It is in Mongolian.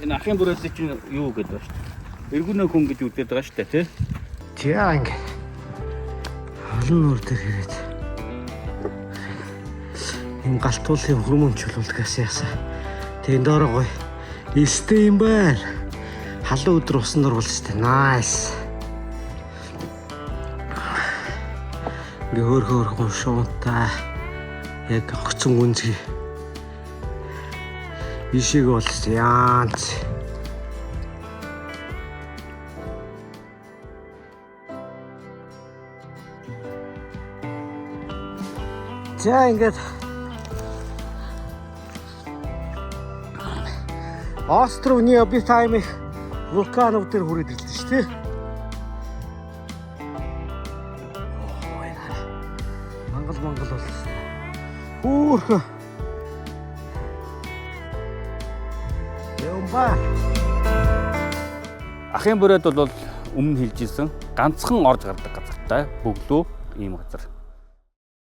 Энэ ахын бүрээс чинь юу гэдэг ба шүү дээ. Эргүүнээ хүн гэж үздээд байгаа шүү дээ, тий? За ингэ. Олон нуур дээр ирээд. Им галтуулын хөрмөн чулуулгаас яасан. Тэгэн доороо гоё. Истэ юм байна. Халуун өдөр усан нурвал штэ. Nice. Хөөрхөн шуунтай. Яг огцон үнзгий. Ишиг болсон янз. За ингээд островны обитаемых вулканов дээр хүрээд ирлээ шүү дээ. Мангал болсон. Хөөрхөн. Ямба. Ахын бүрээд бол өмнө хэлжсэн ганцхан орж гардаг газартай бөглөө ийм газар.